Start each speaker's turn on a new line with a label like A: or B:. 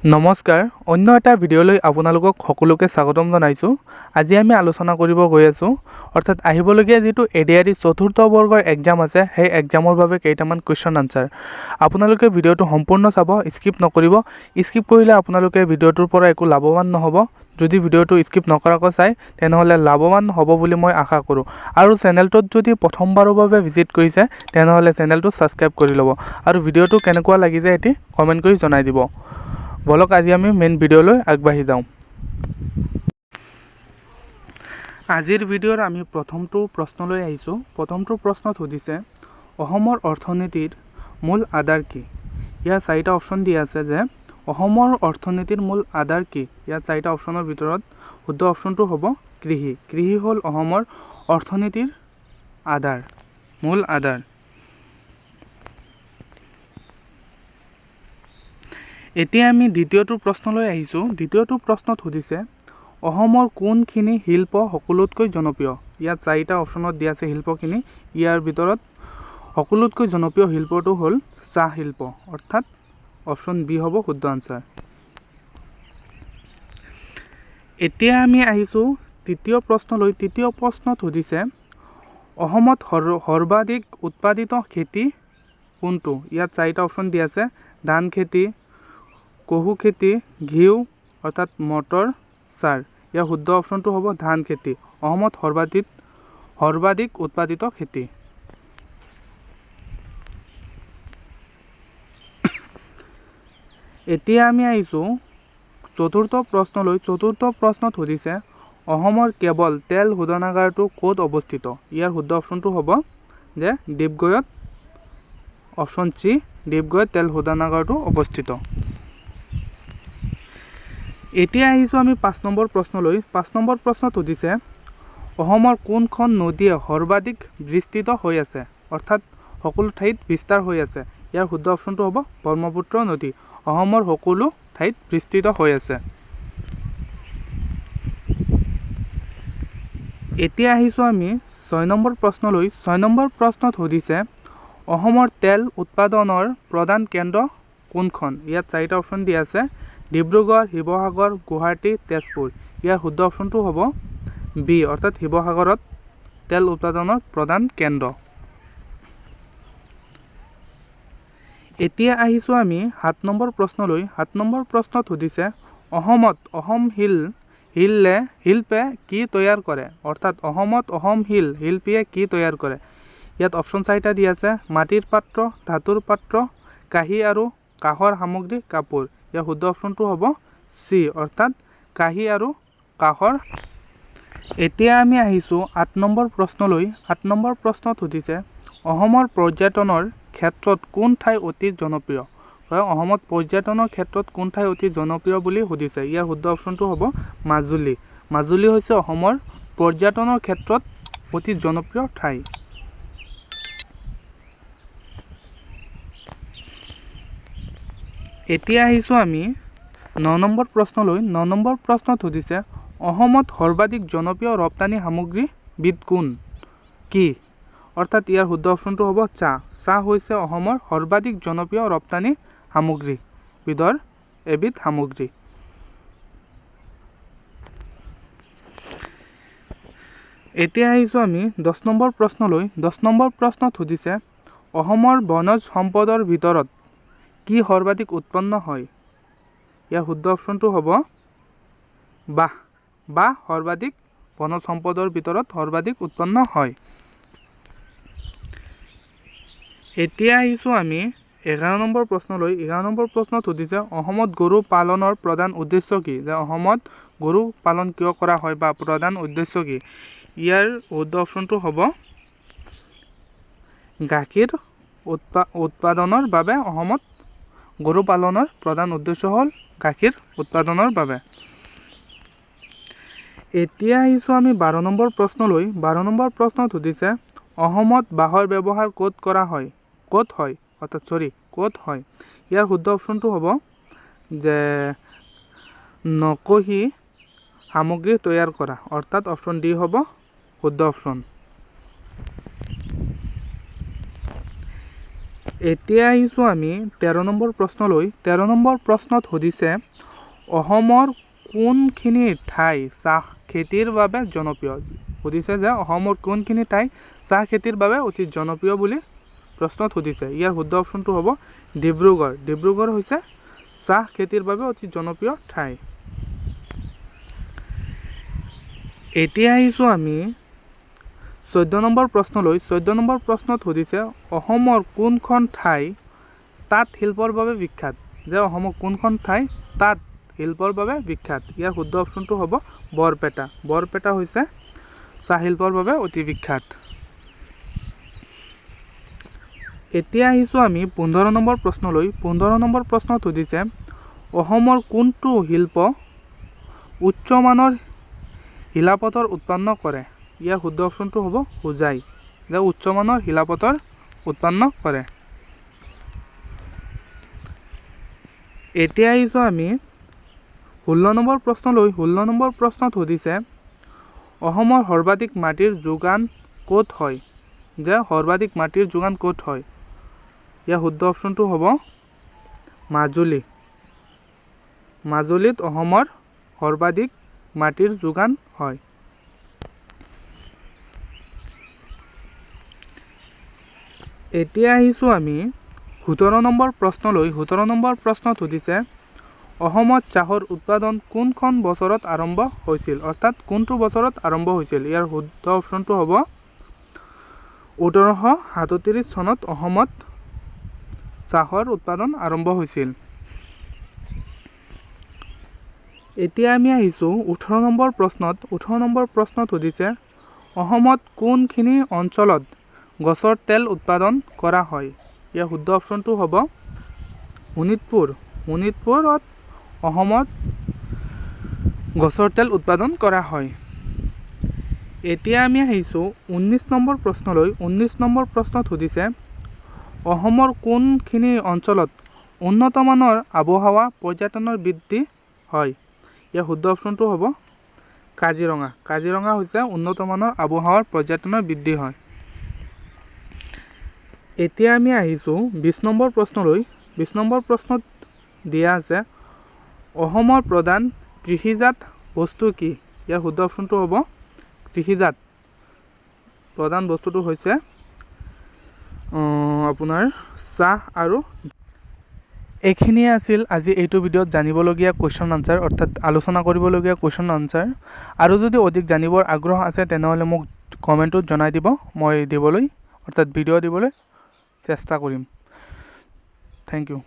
A: নমস্কাৰ, অন্য এটা ভিডিঅ'লৈ আপোনালোকক সকলোকে স্বাগতম জনাইছোঁ। আজি আমি আলোচনা কৰিব গৈ আছোঁ, অৰ্থাৎ আহিবলগীয়া যিটো এডিআৰই চতুৰ্থ বৰ্গৰ এক্সাম আছে, সেই এক্সামৰ বাবে কেইটামান কুৱেশ্যন আনচাৰ। আপোনালোকে ভিডিঅ'টো সম্পূৰ্ণ চাব, স্কিপ নকৰিব। স্কিপ কৰিলে আপোনালোকে ভিডিঅ'টোৰ পৰা একো লাভৱান নহ'ব। যদি ভিডিঅ'টো স্কিপ নকৰাকৈ চাই, তেনেহ'লে লাভৱান হ'ব বুলি মই আশা কৰোঁ। আৰু চেনেলটোত যদি প্ৰথমবাৰৰ বাবে ভিজিট কৰিছে, তেনেহ'লে চেনেলটো ছাবস্ক্ৰাইব কৰি ল'ব। আৰু ভিডিঅ'টো কেনেকুৱা লাগিছে এটি কমেণ্ট কৰি জনাই দিব। বলক আজি আমি মেইন ভিডিঅ'লৈ আগবাঢ়ি যাওঁ। আজিৰ ভিডিঅ'ৰ আমি প্ৰথমটো প্ৰশ্নলৈ আহিছোঁ। প্ৰথমটো প্ৰশ্নত সুধিছে, অসমৰ অৰ্থনীতিৰ মূল আধাৰ কি? ইয়াত চাৰিটা অপশ্যন দিয়া আছে যে অসমৰ অৰ্থনীতিৰ মূল আধাৰ কি? ইয়াত চাৰিটা অপশ্যনৰ ভিতৰত শুদ্ধ অপশ্যনটো হ'ব কৃষি। কৃষি হ'ল অসমৰ অৰ্থনীতিৰ আধাৰ, মূল আধাৰ। এতিয়া আমি দ্বিতীয়টো প্ৰশ্নলৈ আহিছোঁ। দ্বিতীয়টো প্ৰশ্নত সুধিছে, অসমৰ কোনখিনি শিল্প সকলোতকৈ জনপ্ৰিয়? ইয়াত চাৰিটা অপশ্যনত দিয়া আছে শিল্পখিনি। ইয়াৰ ভিতৰত সকলোতকৈ জনপ্ৰিয় শিল্পটো হ'ল চাহ শিল্প, অৰ্থাৎ অপশ্যন বি হ'ব শুদ্ধ আনচাৰ। এতিয়া আমি আহিছোঁ তৃতীয় প্ৰশ্নলৈ। তৃতীয় প্ৰশ্নত সুধিছে, অসমত সৰ্বাধিক উৎপাদিত খেতি কোনটো? ইয়াত চাৰিটা অপশ্যন দিয়া আছে, ধান খেতি, কহু খেতি, ঘিউ অৰ্থাৎ মটৰ, চাৰ। ইয়াৰ শুদ্ধ অপশ্যনটো হ'ব ধান খেতি, অসমত সৰ্বাধিক উৎপাদিত খেতি। এতিয়া আমি আহিছোঁ চতুৰ্থ প্ৰশ্নলৈ। চতুৰ্থ প্ৰশ্নত সুধিছে, অসমৰ কেৱল তেল শোধনাগাৰটো ক'ত অৱস্থিত? ইয়াৰ শুদ্ধ অপশ্যনটো হ'ব যে ডিব্ৰুগড়ত, অপশ্যন চি, ডিব্ৰুগড়ত তেল শোধনাগাৰটো অৱস্থিত। এতিয়া আহিছোঁ আমি 5 নম্বৰ প্ৰশ্নলৈ। 5 নম্বৰ প্ৰশ্নত সুধিছে, অসমৰ কোনখন নদীয়ে সৰ্বাধিক বিস্তৃত হৈ আছে, অৰ্থাৎ সকলো ঠাইত বিস্তাৰ হৈ আছে? ইয়াৰ শুদ্ধ অপশ্যনটো হ'ব ব্ৰহ্মপুত্ৰ নদী, অসমৰ সকলো ঠাইত বিস্তৃত হৈ আছে। এতিয়া আহিছোঁ আমি 6 নম্বৰ প্ৰশ্নলৈ। 6 নম্বৰ প্ৰশ্নত সুধিছে, অসমৰ তেল উৎপাদনৰ প্ৰধান কেন্দ্ৰ কোনখন? ইয়াত চাৰিটা অপশ্যন দিয়া আছে, ডিব্ৰুগড়, শিৱসাগৰ, গুৱাহাটী, তেজপুৰ। ইয়াৰ শুদ্ধ অপশ্যনটো হ'ব বি, অৰ্থাৎ শিৱসাগৰত তেল উৎপাদনৰ প্ৰধান কেন্দ্ৰ। এতিয়া আহিছোঁ আমি 7 নম্বৰ প্ৰশ্নলৈ। 7 নম্বৰ প্ৰশ্নত সুধিছে, অসমত অসম শিল্পে কি তৈয়াৰ কৰে? অৰ্থাৎ অসমত অসম শিল্পীয়ে কি তৈয়াৰ কৰে? ইয়াত অপশ্যন চাৰিটা দিয়া আছে, মাটিৰ পাত্ৰ, ধাতুৰ পাত্ৰ, কাঁহী আৰু কাঁহৰ সামগ্ৰী, কাপোৰ। ইয়াৰ শুদ্ধ অপশ্যনটো হ'ব চি, অৰ্থাৎ কাঁহী আৰু কাঁহৰ। এতিয়া আমি আহিছোঁ 8 নম্বৰ প্ৰশ্নলৈ। 8 নম্বৰ প্ৰশ্নত সুধিছে, অসমৰ পৰ্যটনৰ ক্ষেত্ৰত কোন ঠাই অতি জনপ্ৰিয়? অসমত পৰ্যটনৰ ক্ষেত্ৰত কোন ঠাই অতি জনপ্ৰিয় বুলি সুধিছে। ইয়াৰ শুদ্ধ অপশ্যনটো হ'ব মাজুলী। মাজুলী হৈছে অসমৰ পৰ্যটনৰ ক্ষেত্ৰত অতি জনপ্ৰিয় ঠাই। এতিয়া আহিছোঁ আমি 9 নম্বৰ প্ৰশ্নলৈ। 9 নম্বৰ প্ৰশ্নত সুধিছে, অসমত সৰ্বাধিক জনপ্ৰিয় ৰপ্তানি সামগ্ৰীবিধ কি? অৰ্থাৎ ইয়াৰ শুদ্ধ অপশ্যনটো হ'ব চাহ। চাহ হৈছে অসমৰ সৰ্বাধিক জনপ্ৰিয় ৰপ্তানি সামগ্ৰীবিধৰ এবিধ সামগ্ৰী। এতিয়া আহিছোঁ আমি 10 নম্বৰ প্ৰশ্নলৈ। 10 নম্বৰ প্ৰশ্নত সুধিছে, অসমৰ বনজ সম্পদৰ ভিতৰত কি সৰ্বাধিক উৎপন্ন হয়? ইয়াৰ শুদ্ধ অপশ্যনটো হ'ব বাঁহ। বাঁহ সৰ্বাধিক বনজ সম্পদৰ ভিতৰত সৰ্বাধিক উৎপন্ন হয়। এতিয়া আহিছোঁ আমি 11 নম্বৰ প্ৰশ্নলৈ। 11 নম্বৰ প্ৰশ্নত সুধিছে, অসমত গৰু পালনৰ প্ৰধান উদ্দেশ্য কি? যে অসমত গৰু পালন কিয় কৰা হয় বা প্ৰধান উদ্দেশ্য কি? ইয়াৰ শুদ্ধ অপশ্যনটো হ'ব গাখীৰ উৎপাদনৰ বাবে অসমত গৰু পালনৰ প্ৰধান উদ্দেশ্য হ'ল গাখীৰ উৎপাদনৰ বাবে। এতিয়া আহিছোঁ আমি 12 নম্বৰ প্ৰশ্নলৈ। 12 নম্বৰ প্ৰশ্নত সুধিছে, অসমত বাঁহৰ ব্যৱহাৰ ক'ত হয়? ইয়াৰ শুদ্ধ অপশ্যনটো হ'ব যে নকশী সামগ্ৰী তৈয়াৰ কৰা, অৰ্থাৎ অপশ্যন ডি হ'ব শুদ্ধ অপশ্যন। এতিয়া আহিছোঁ আমি 13 নম্বৰ প্ৰশ্নলৈ। 13 নম্বৰ প্ৰশ্নত সুধিছে অসমৰ কোনখিনি ঠাই চাহ খেতিৰ বাবে জনপ্ৰিয়। সুধিছে যে অসমৰ কোনখিনি ঠাই চাহ খেতিৰ বাবে অতি জনপ্ৰিয় বুলি প্ৰশ্নত সুধিছে। ইয়াৰ শুদ্ধ অপশ্যনটো হ'ব ডিব্ৰুগড়। ডিব্ৰুগড় হৈছে চাহ খেতিৰ বাবে অতি জনপ্ৰিয় ঠাই। এতিয়া আহিছোঁ আমি 14 নম্বৰ প্ৰশ্নলৈ। 14 নম্বৰ প্ৰশ্নত সুধিছে অসমৰ কোনখন ঠাই তাঁত শিল্পৰ বাবে বিখ্যাত। যে অসমৰ কোনখন ঠাই তাঁত শিল্পৰ বাবে বিখ্যাত। ইয়াৰ শুদ্ধ অপশ্যনটো হ'ব বৰপেটা। বৰপেটা হৈছে চাহ শিল্পৰ বাবে অতি বিখ্যাত। এতিয়া আহিছোঁ আমি 15 নম্বৰ প্ৰশ্নলৈ। 15 নম্বৰ প্ৰশ্নত সুধিছে অসমৰ কোনটো শিল্প উচ্চমানৰ শিলাপথৰ উৎপন্ন কৰে। ইয়াৰ শুদ্ধ অপশ্যনটো হ'ব হোজাই। যে উচ্চমানৰ শিলাপথৰ উৎপন্ন কৰে। এতিয়া আহিছোঁ আমি 16 নম্বৰ প্ৰশ্নলৈ। 16 নম্বৰ প্ৰশ্নত সুধিছে অসমৰ সৰ্বাধিক মাটিৰ যোগান ক'ত হয়। যে সৰ্বাধিক মাটিৰ যোগান ক'ত হয়। ইয়াৰ শুদ্ধ অপশ্যনটো হ'ব মাজুলী। মাজুলীত অসমৰ সৰ্বাধিক মাটিৰ যোগান হয়। এতিয়া আহিছোঁ আমি 17 নম্বৰ প্ৰশ্নলৈ। 17 নম্বৰ প্ৰশ্নত সুধিছে অসমত চাহৰ উৎপাদন কোনখন বছৰত আৰম্ভ হৈছিল। অৰ্থাৎ কোনটো বছৰত আৰম্ভ হৈছিল। ইয়াৰ শুদ্ধ অপশ্যনটো হ'ব 1837 চনত অসমত চাহৰ উৎপাদন আৰম্ভ হৈছিল। এতিয়া আমি আহিছোঁ 18 নম্বৰ প্ৰশ্নত। 18 নম্বৰ প্ৰশ্নত সুধিছে অসমত কোনখিনি অঞ্চলত গছৰ তেল উৎপাদন কৰা হয়। ইয়াৰ শুদ্ধ অপশ্যনটো হ'ব শোণিতপুৰ। শোণিতপুৰত অসমত গছৰ তেল উৎপাদন কৰা হয়। এতিয়া আমি আহিছোঁ 19 নম্বৰ প্ৰশ্নলৈ। 19 নম্বৰ প্ৰশ্নত সুধিছে অসমৰ কোনখিনি অঞ্চলত উন্নতমানৰ আৱহাৱা পৰ্যটনৰ বৃদ্ধি হয়। ইয়াৰ শুদ্ধ অপশ্যনটো হ'ব কাজিৰঙা। কাজিৰঙা হৈছে উন্নতমানৰ আৱহাৱাৰ পৰ্যটনৰ বৃদ্ধি হয়। এতিয়া আমি আহিছোঁ 20 নম্বৰ প্ৰশ্নলৈ। 20 নম্বৰ প্ৰশ্নত দিয়া আছে অসমৰ প্ৰধান কৃষিজাত বস্তু কি। ইয়াৰ শুদ্ধ অপশ্যনটো হ'ব কৃষিজাত প্ৰধান বস্তুটো হৈছে আপোনাৰ চাহ আৰু এইখিনিয়ে আছিল আজি এইটো ভিডিঅ'ত জানিবলগীয়া কুৱেশ্যন আনচাৰ অৰ্থাৎ আলোচনা কৰিবলগীয়া কুৱেশ্যন আনচাৰ। আৰু যদি অধিক জানিবৰ আগ্ৰহ আছে তেনেহ'লে মোক কমেণ্টত জনাই দিব। মই দিবলৈ অৰ্থাৎ ভিডিঅ' দিবলৈ চেষ্টা কৰিম। Thank U.